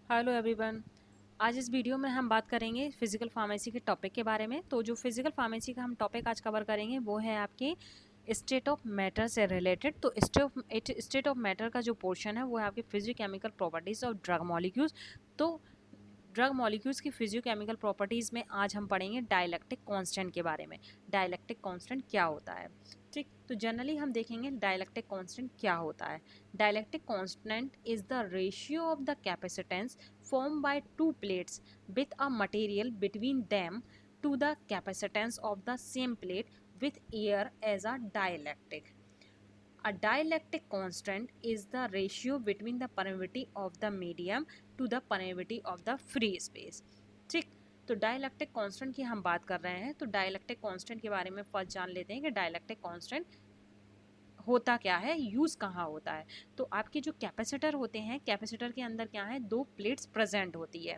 Hello everyone. आज इस video में हम बात करेंगे फिजिकल फार्मेसी के टॉपिक के बारे में। तो जो फिजिकल फार्मेसी का हम टॉपिक आज कवर करेंगे वो है आपके स्टेट ऑफ मैटर से रिलेटेड। तो स्टेट ऑफ मैटर का जो पोर्शन है वो है आपके physicochemical properties of drug molecules. तो ड्रग मॉलिक्यूल्स की फिजियोकेमिकल प्रॉपर्टीज़ में आज हम पढ़ेंगे डाइलेक्ट्रिक कांस्टेंट के बारे में। डाइलेक्ट्रिक कांस्टेंट क्या होता है, ठीक। तो जनरली हम देखेंगे डाइलेक्ट्रिक कांस्टेंट क्या होता है। Dielectric constant is the ratio of the capacitance formed by two plates with a material between them to the capacitance of the same plate with air as a dielectric. A dielectric constant is the ratio between the permeability of the medium to the permeability of the free space। ठीक। तो dielectric constant की हम बात कर रहे हैं। तो dielectric constant के बारे में फर्स्ट जान लेते हैं कि डाइलेक्ट्रिक कांस्टेंट होता क्या है, यूज़ कहाँ होता है। तो आपके जो कैपेसिटर होते हैं, कैपेसिटर के अंदर क्या है, दो प्लेट्स प्रेजेंट होती है,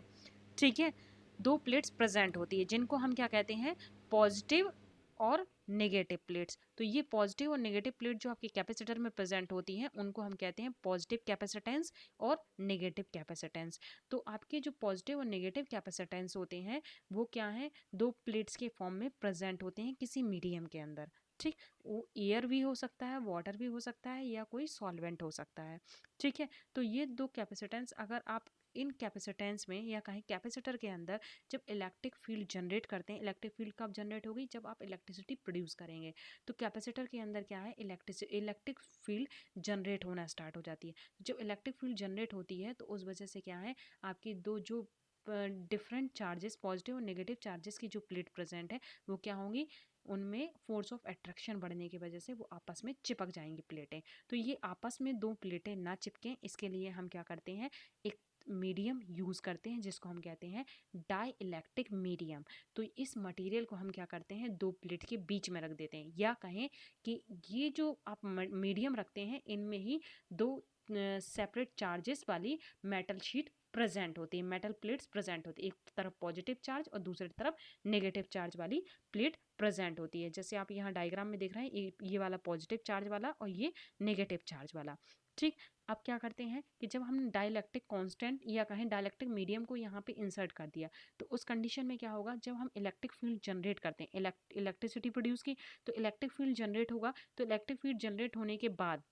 ठीक है। दो प्लेट्स प्रेजेंट होती है जिनको हम क्या कहते हैं, पॉजिटिव और नेगेटिव प्लेट्स। तो ये पॉजिटिव और नेगेटिव प्लेट जो आपके कैपेसिटर में प्रेजेंट होती हैं उनको हम कहते हैं पॉजिटिव कैपेसिटेंस और नेगेटिव कैपेसिटेंस। तो आपके जो पॉजिटिव और नेगेटिव कैपेसिटेंस होते हैं वो क्या हैं, दो प्लेट्स के फॉर्म में प्रेजेंट होते हैं किसी मीडियम के अंदर, ठीक। वो एयर भी हो सकता है, वाटर भी हो सकता है, या कोई सॉल्वेंट हो सकता है, ठीक है। तो ये दो कैपेसिटेंस, अगर आप इन कैपेसिटेंस में या कहीं कैपेसिटर के अंदर जब इलेक्ट्रिक फील्ड जनरेट करते हैं, इलेक्ट्रिक फील्ड कब जनरेट होगी, जब आप इलेक्ट्रिसिटी प्रोड्यूस करेंगे। तो कैपेसिटर के अंदर क्या है, इलेक्ट्रिक फील्ड जनरेट होना स्टार्ट हो जाती है। जब इलेक्ट्रिक फील्ड जनरेट होती है तो उस वजह से क्या है, आपकी दो जो डिफरेंट चार्जेस, पॉजिटिव और नेगेटिव चार्जेस की जो प्लेट प्रेजेंट है वो क्या होंगी, उनमें फोर्स ऑफ अट्रैक्शन बढ़ने की वजह से वो आपस में चिपक जाएंगी प्लेटें। तो ये आपस में दो प्लेटें ना चिपकें, इसके लिए हम क्या करते हैं, एक मीडियम यूज़ करते हैं जिसको हम कहते हैं डाई इलेक्ट्रिक मीडियम। तो इस मटेरियल को हम क्या करते हैं, दो प्लेट के बीच में रख देते हैं, या कहें कि ये जो आप मीडियम रखते हैं इनमें ही दो सेपरेट चार्जेस वाली मेटल शीट प्रेजेंट होती है, मेटल प्लेट्स प्रेजेंट होती है। एक तरफ पॉजिटिव चार्ज और दूसरी तरफ नेगेटिव चार्ज वाली प्लेट प्रेजेंट होती है। जैसे आप यहाँ डायग्राम में देख रहे हैं, ये वाला पॉजिटिव चार्ज वाला और ये नेगेटिव चार्ज वाला, ठीक। अब क्या करते हैं कि जब हम डाइलेक्ट्रिक कांस्टेंट या कहें डाइलेक्ट्रिक मीडियम को यहाँ पे इंसर्ट कर दिया, तो उस कंडीशन में क्या होगा, जब हम इलेक्ट्रिक फील्ड जनरेट करते हैं, इलेक्ट्रिसिटी प्रोड्यूस की, तो इलेक्ट्रिक फील्ड जनरेट होगा। तो इलेक्ट्रिक फील्ड जनरेट होने के बाद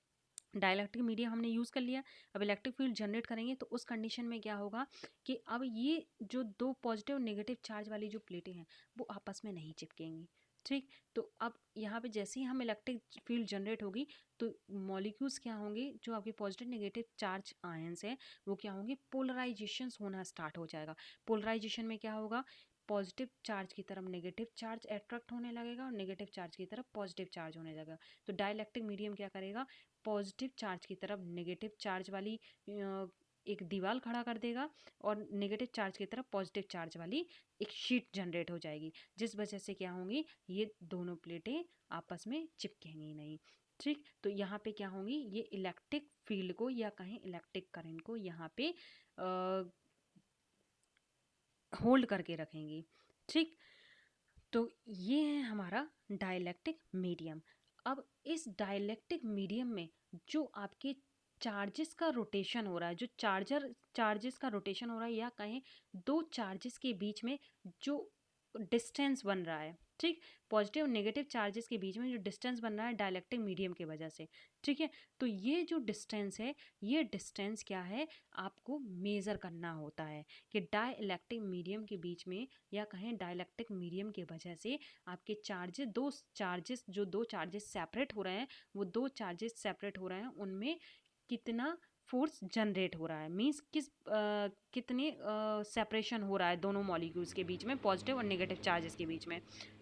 डाइलेक्ट्रिक मीडियम हमने यूज़ कर लिया, अब इलेक्ट्रिक फील्ड जनरेट करेंगे, तो उस कंडीशन में क्या होगा कि अब ये जो दो पॉजिटिव और नेगेटिव चार्ज वाली जो प्लेटें हैं वो आपस में नहीं चिपकेंगी, ठीक। तो अब यहाँ पे जैसे ही हम इलेक्ट्रिक फील्ड जनरेट होगी तो मॉलिक्यूल्स क्या होंगे, जो आपके पॉजिटिव नेगेटिव चार्ज आयंस हैं वो क्या होंगे, पोलराइजेशन होना स्टार्ट हो जाएगा। पोलराइजेशन में क्या होगा, पॉजिटिव चार्ज की तरफ नेगेटिव चार्ज अट्रैक्ट होने लगेगा और नेगेटिव चार्ज की तरफ पॉजिटिव चार्ज होने लगेगा। तो डाइलेक्ट्रिक मीडियम क्या करेगा, पॉजिटिव चार्ज की तरफ नेगेटिव चार्ज वाली एक दीवार खड़ा कर देगा और नेगेटिव चार्ज की तरफ पॉजिटिव चार्ज वाली एक शीट जनरेट हो जाएगी, जिस वजह से क्या होंगी, ये दोनों प्लेटें आपस में चिपकेंगी नहीं, ठीक। तो यहाँ पे क्या होंगी, ये इलेक्ट्रिक फील्ड को या कहें इलेक्ट्रिक करंट को यहाँ पे होल्ड करके रखेंगी, ठीक। तो ये है हमारा डाइलेक्ट्रिक मीडियम। अब इस डाइलेक्ट्रिक मीडियम में जो आपके चार्जेस का रोटेशन हो रहा है, जो चार्जेस का रोटेशन हो रहा है, या कहें दो चार्जेस के बीच में जो डिस्टेंस बन रहा है, ठीक। पॉजिटिव और नेगेटिव चार्जेस के बीच में जो डिस्टेंस बन रहा है डाइलेक्ट्रिक मीडियम की वजह से, ठीक है। तो ये जो डिस्टेंस है, ये डिस्टेंस क्या है, आपको मेज़र करना होता है कि डाई इलेक्ट्रिक मीडियम के बीच में या कहें डाइलेक्ट्रिक मीडियम की वजह से आपके दो चार्जेस सेपरेट हो रहे हैं, वो दो चार्जेस सेपरेट हो रहे हैं, उनमें कितना फोर्स जनरेट हो रहा है, मींस कितने सेपरेशन हो रहा है दोनों मॉलिक्यूल्स के बीच में, पॉजिटिव और नेगेटिव चार्जेस के बीच में,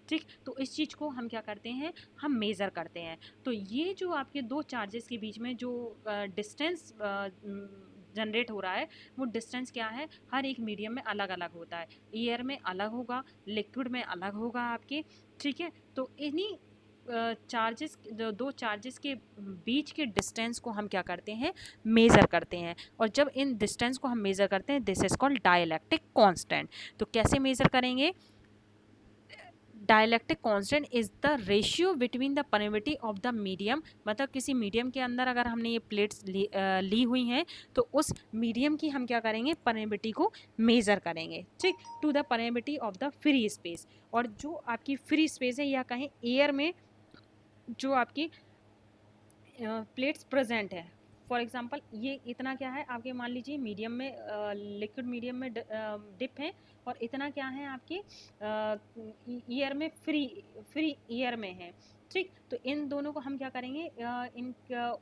ठीक। तो इस चीज़ को हम क्या करते हैं, हम मेज़र करते हैं। तो ये जो आपके दो चार्जेस के बीच में जो डिस्टेंस जनरेट हो रहा है, वो डिस्टेंस क्या है, हर एक मीडियम में अलग अलग होता है। एयर में अलग होगा, लिक्विड में अलग होगा आपके, ठीक है। तो इन्हीं चार्जेस, दो चार्जेस के बीच के डिस्टेंस को हम क्या करते हैं, मेज़र करते हैं। और जब इन डिस्टेंस को हम मेज़र करते हैं, this is called dielectric constant. तो कैसे मेज़र करेंगे, dialectic constant is the ratio between the permittivity of the medium, मतलब किसी मीडियम के अंदर अगर हमने ये प्लेट्स ली हुई हैं तो उस मीडियम की हम क्या करेंगे, परमिटिविटी को मेजर करेंगे, ठीक, to the permittivity of the free space. और जो आपकी फ्री स्पेस है या कहें एयर में जो आपकी प्लेट्स प्रेजेंट है, फॉर एग्जांपल ये इतना क्या है आपके, मान लीजिए मीडियम में लिक्विड मीडियम में डिप है, और इतना क्या है आपके ईयर में फ्री ईयर में है, ठीक। तो इन दोनों को हम क्या करेंगे,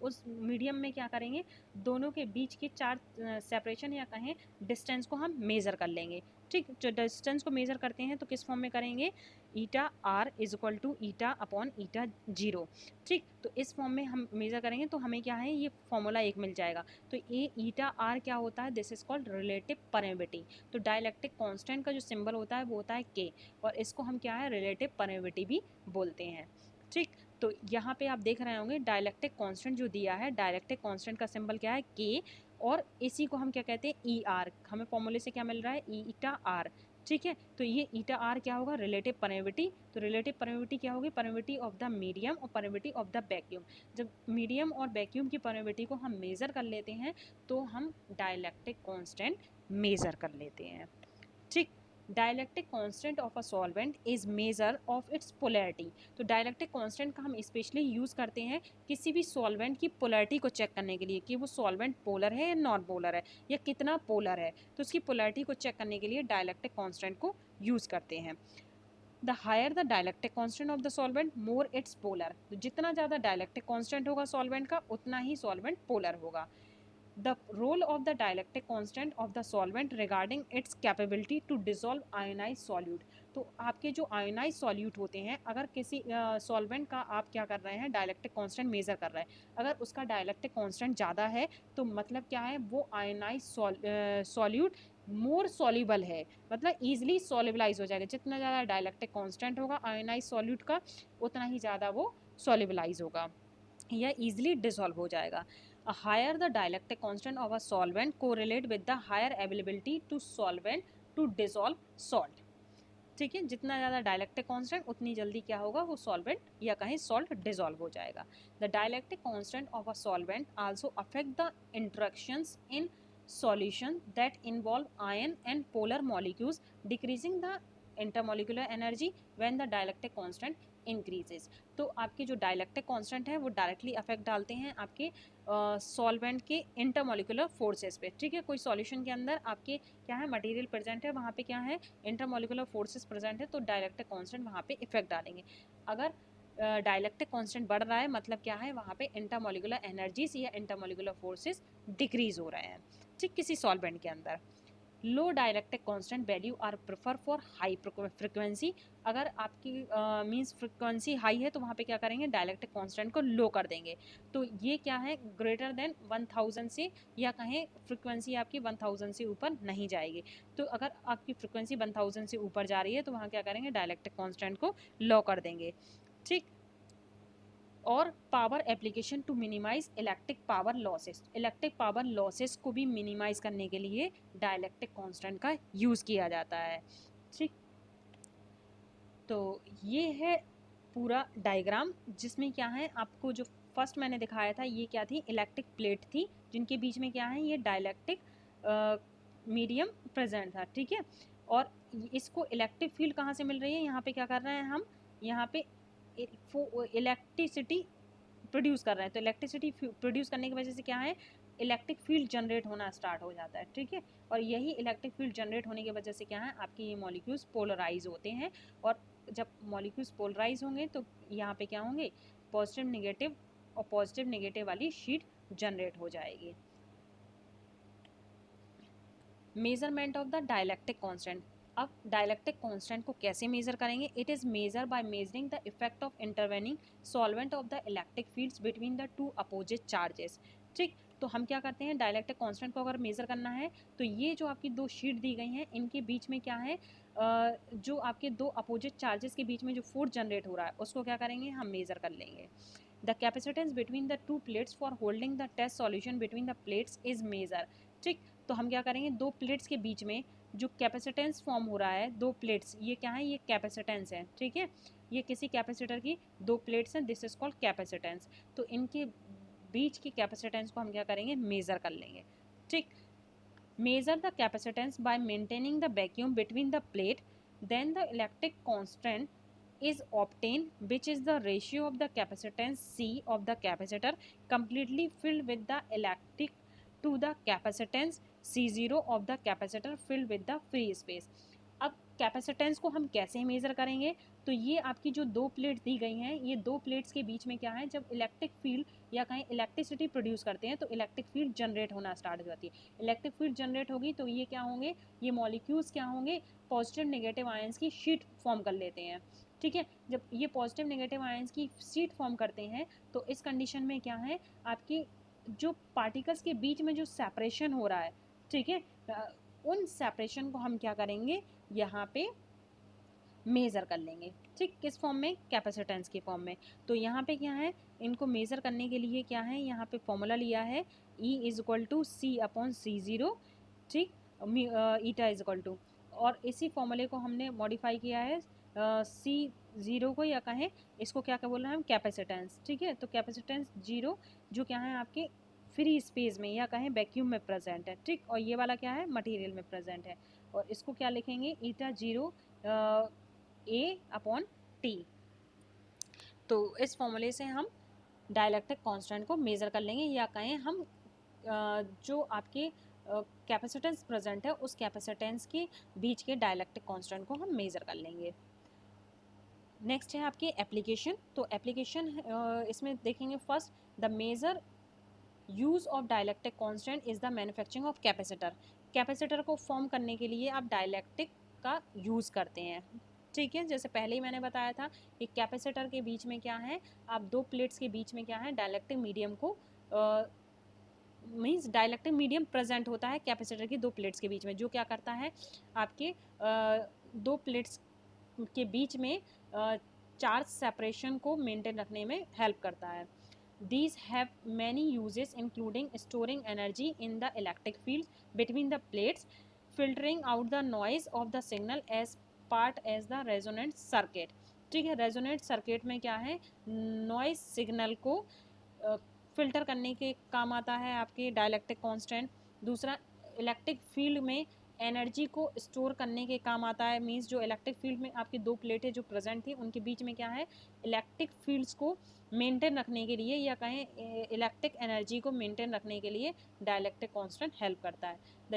उस मीडियम में क्या करेंगे, दोनों के बीच की चार्ज सेपरेशन या कहें डिस्टेंस को हम मेज़र कर लेंगे, ठीक। जो डिस्टेंस को मेज़र करते हैं तो किस फॉर्म में करेंगे, eta R is equal to eta upon eta 0, ठीक। तो इस फॉर्म में हम मेज़र करेंगे तो हमें क्या है, ये फॉर्मूला एक मिल जाएगा। तो ये ईटा आर क्या होता है, this is called relative permittivity. तो डाइलेक्ट्रिक कांस्टेंट का जो सिंबल होता है वो होता है के, और इसको हम क्या है, रिलेटिव परमिटिविटी भी बोलते हैं, ठीक। तो यहाँ पे आप देख रहे होंगे डाइलेक्ट्रिक कांस्टेंट जो दिया है, डाइलेक्ट्रिक कांस्टेंट का सिंबल क्या है, के, और इसी को हम क्या कहते हैं, ई आर। हमें फॉर्मूले से क्या मिल रहा है, ईटा आर, ठीक है। तो ये ईटा आर क्या होगा, रिलेटिव परमिटिविटी। तो रिलेटिव परमिटिविटी क्या होगी, परमिटिविटी ऑफ द मीडियम और परमिटिविटी ऑफ द वैक्यूम। जब मीडियम और वैक्यूम की परमिटिविटी को हम मेज़र कर लेते हैं तो हम डाइलेक्ट्रिक कांस्टेंट मेज़र कर लेते हैं, ठीक। Dielectric constant of a solvent is measure of its polarity. तो डाइलेक्ट्रिक कांस्टेंट का हम स्पेशली यूज़ करते हैं किसी भी सॉल्वेंट की पोलैरिटी को चेक करने के लिए कि वो सॉल्वेंट पोलर है या नॉन पोलर है या कितना पोलर है, तो उसकी पोलैरिटी को चेक करने के लिए डाइलेक्ट्रिक कांस्टेंट को यूज़ करते हैं। The higher the dielectric constant of the solvent more it's polar. तो जितना ज़्यादा डाइलेक्ट्रिक कांस्टेंट होगा सॉल्वेंट का उतना ही सॉल्वेंट पोलर होगा। The role of the dielectric constant of the solvent regarding its capability to dissolve ionized solute। तो आपके जो आयोनाइज सॉल्यूट होते हैं, अगर किसी सॉल्वेंट का आप क्या कर रहे हैं, डाइलेक्ट्रिक कांस्टेंट मेज़र कर रहे हैं, अगर उसका डाइलेक्ट्रिक कांस्टेंट ज़्यादा है तो मतलब क्या है, वो आयोनाइज सॉल्यूट मोर सॉल्युबल है, मतलब ईजिली सॉल्युबलाइज हो जाएगा। जितना ज़्यादा डाइलेक्ट्रिक कांस्टेंट होगा आयोनाइज सॉल्यूट का उतना ही ज़्यादा वो सॉल्युबलाइज होगा या ईजिली डिसॉल्व हो जाएगा। A higher the dielectric constant of a solvent correlate with the higher availability to solvent to dissolve salt, ठीक है। जितना ज़्यादा डाइलेक्ट्रिक कांस्टेंट उतनी जल्दी क्या होगा, वो सॉल्वेंट या कहीं सॉल्ट डिसॉल्व हो जाएगा। The dielectric constant of a solvent also affect the interactions in solution that involve ion and polar molecules, decreasing the intermolecular energy when the dielectric constant increases। तो आपके जो डाइलेक्ट्रिक कांस्टेंट है वो directly affect डालते हैं आपके solvent के intermolecular forces पे, ठीक है। कोई सॉल्यूशन के अंदर आपके क्या है, मटेरियल प्रेजेंट है, वहाँ पे क्या है, इंटरमोलिकुलर फोर्सेस प्रेजेंट है, तो डाइलेक्ट्रिक कांस्टेंट वहाँ पे इफेक्ट डालेंगे। अगर डाइलेक्ट्रिक कांस्टेंट बढ़ रहा है मतलब क्या है, वहाँ पे इंटरमोलिकुलर एनर्जीज या इंटरमोलिकुलर फोर्सेस डिक्रीज हो रहे हैं, ठीक, किसी सॉल्वेंट के अंदर। Low dielectric constant value are prefer for high frequency. अगर आपकी मींस फ्रिक्वेंसी हाई है तो वहाँ पे क्या करेंगे, डाइलेक्ट्रिक कांस्टेंट को लो कर देंगे। तो ये क्या है, ग्रेटर देन 1000 से या कहें फ्रिक्वेंसी आपकी 1000 से ऊपर नहीं जाएगी। तो अगर आपकी फ्रिक्वेंसी 1000 से ऊपर जा रही है तो वहाँ क्या करेंगे, डाइलेक्ट्रिक कांस्टेंट को लो कर देंगे, ठीक। और power application to minimise electric power losses. Electric power losses को भी मिनिमाइज करने के लिए डाइलेक्ट्रिक कांस्टेंट का यूज़ किया जाता है, ठीक। तो ये है पूरा डायग्राम जिसमें क्या है, आपको जो फर्स्ट मैंने दिखाया था ये क्या थी, इलेक्ट्रिक प्लेट थी जिनके बीच में क्या है, ये डाइलेक्ट्रिक मीडियम प्रेजेंट था, ठीक है। और इसको इलेक्ट्रिक फील्ड कहाँ से मिल रही है, यहाँ पे क्या कर रहे हैं हम, यहाँ पे इलेक्ट्रिसिटी प्रोड्यूस कर रहे हैं। तो इलेक्ट्रिसिटी प्रोड्यूस करने की वजह से क्या है, इलेक्ट्रिक फील्ड जनरेट होना स्टार्ट हो जाता है, ठीक है। और यही इलेक्ट्रिक फील्ड जनरेट होने की वजह से क्या है, आपके ये मॉलिक्यूल्स पोलराइज होते हैं, और जब मॉलिक्यूल्स पोलराइज होंगे तो यहाँ पे क्या होंगे, पॉजिटिव नेगेटिव, और पॉजिटिव नेगेटिव वाली शीट जनरेट हो जाएगी। Measurement of the dielectric constant. अब डाइलेक्ट्रिक कांस्टेंट को कैसे मेजर करेंगे, it is measure by measuring the effect of intervening solvent of the electric fields between the to opposite charges, ठीक। तो हम क्या करते हैं, डाइलेक्ट्रिक कांस्टेंट को अगर मेजर करना है तो ये जो आपकी दो शीट दी गई हैं इनके बीच में क्या है, जो आपके दो अपोजिट चार्जेस के बीच में जो फोर्स जनरेट हो रहा है उसको क्या करेंगे, हम मेजर कर लेंगे। The capacitance between the two plates for holding the test solution between the plates is measure, ठीक। तो हम क्या करेंगे, दो प्लेट्स के बीच में जो कैपेसिटेंस फॉर्म हो रहा है दो प्लेट्स, ये क्या है, ये कैपेसिटेंस है, ठीक है, ये किसी कैपेसिटर की दो प्लेट्स हैं, दिस इज कॉल्ड कैपेसिटेंस। तो इनके बीच की कैपेसिटेंस को हम क्या करेंगे, मेज़र कर लेंगे, ठीक। Measure the capacitance bye maintaining the vacuum between the plate, then the electric constant is obtained, which is the ratio of the capacitance C of the capacitor completely filled with the electric to the capacitance C0 of the capacitor filled with the free space। अब capacitance को हम कैसे measure करेंगे, तो ये आपकी जो दो प्लेट्स दी गई हैं, ये दो प्लेट्स के बीच में क्या है, जब इलेक्ट्रिक फील्ड या कहीं इलेक्ट्रिसिटी प्रोड्यूस करते हैं तो इलेक्ट्रिक फील्ड जनरेट होना स्टार्ट हो जाती है। इलेक्ट्रिक फील्ड जनरेट होगी तो ये क्या होंगे, ये मॉलिक्यूल्स क्या होंगे, पॉजिटिव नेगेटिव आयंस की शीट फॉर्म कर लेते हैं, ठीक है। जब ये पॉजिटिव नेगेटिव आयंस की शीट फॉर्म करते हैं तो इस कंडीशन में क्या है, आपकी जो पार्टिकल्स के बीच में जो सेपरेशन हो रहा है, ठीक है, उन सेपरेशन को हम क्या करेंगे, यहाँ पे मेज़र कर लेंगे, ठीक, किस फॉर्म में, कैपेसिटेंस के फॉर्म में। तो यहाँ पे क्या है, इनको मेज़र करने के लिए क्या है, यहाँ पे फॉर्मूला लिया है E is equal to C upon C0, ठीक, ईटा इज इक्वल टू, और इसी फॉर्मूले को हमने मॉडिफाई किया है C0 को, या कहें इसको क्या क्या बोल रहे हैं हम, कैपेसिटेंस, ठीक है। तो कैपेसिटेंस 0 जो क्या है आपके फ्री स्पेस में या कहें वैक्यूम में प्रेजेंट है, ठीक, और ये वाला क्या है, मटेरियल में प्रेजेंट है, और इसको क्या लिखेंगे, ईटा 0 A अपॉन टी। तो इस फॉर्मूले से हम डाइलेक्ट्रिक कांस्टेंट को मेज़र कर लेंगे, या कहें हम जो आपके कैपेसिटेंस प्रेजेंट है उस कैपेसिटेंस के बीच के डाइलेक्ट्रिक कांस्टेंट को हम मेज़र कर लेंगे। नेक्स्ट है आपकी एप्लीकेशन। तो एप्लीकेशन इसमें देखेंगे, first the major use of dielectric constant is the manufacturing of capacitor. Capacitor को फॉर्म करने के लिए आप डाइलेक्ट्रिक का यूज़ करते हैं, ठीक है। जैसे पहले ही मैंने बताया था कि कैपेसिटर के बीच में क्या है, आप दो प्लेट्स के बीच में क्या है, डाइलेक्ट्रिक मीडियम को मीन्स डाइलेक्ट्रिक मीडियम प्रेजेंट होता है कैपेसिटर की दो प्लेट्स के बीच में, जो क्या करता है, आपके दो प्लेट्स के बीच में चार्ज सेपरेशन को मेंटेन रखने में हेल्प करता है। These have many uses including storing energy in the electric field between the plates, filtering out the noise of the signal as part as the resonant circuit, ठीक है। Resonant circuit में क्या है, noise signal को filter करने के काम आता है आपके डाइलेक्ट्रिक कांस्टेंट। दूसरा, इलेक्ट्रिक फील्ड में एनर्जी को स्टोर करने के काम आता है, मींस जो इलेक्ट्रिक फील्ड में आपकी दो प्लेटें जो प्रेजेंट थी उनके बीच में क्या है, इलेक्ट्रिक फील्ड्स को मेंटेन रखने के लिए या कहें इलेक्ट्रिक एनर्जी को मेंटेन रखने के लिए डाइलेक्ट्रिक कांस्टेंट हेल्प करता है। The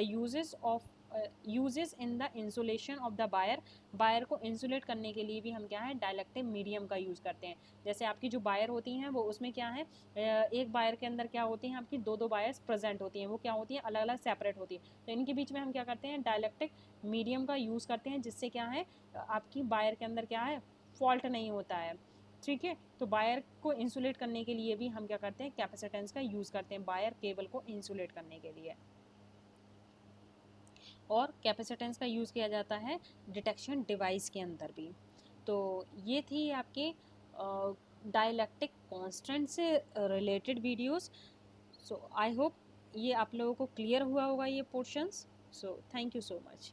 uses in the insulation of the wire, wire को इंसुलेट करने के लिए भी हम क्या है, डाइलेक्ट्रिक मीडियम का यूज़ करते हैं। जैसे आपकी जो वायर होती हैं वो उसमें क्या है, एक वायर के अंदर क्या होती हैं, आपकी दो दो वायर्स प्रेजेंट होती हैं, वो क्या होती हैं, अलग अलग सेपरेट होती हैं, तो इनके बीच में हम क्या करते हैं, डाइलेक्ट्रिक मीडियम का यूज़ करते हैं, जिससे क्या है, आपकी वायर के अंदर क्या है, फॉल्ट नहीं होता है, ठीक है। तो वायर को इंसुलेट करने के लिए भी हम क्या करते हैं, कैपेसिटेंस का यूज़ करते हैं वायर केबल को इंसुलेट करने के लिए। और कैपेसिटेंस का यूज़ किया जाता है डिटेक्शन डिवाइस के अंदर भी। तो ये थी आपके डाइलेक्ट्रिक कांस्टेंट से related videos. So I hope ये आप लोगों को क्लियर हुआ होगा ये portions. So thank you so much.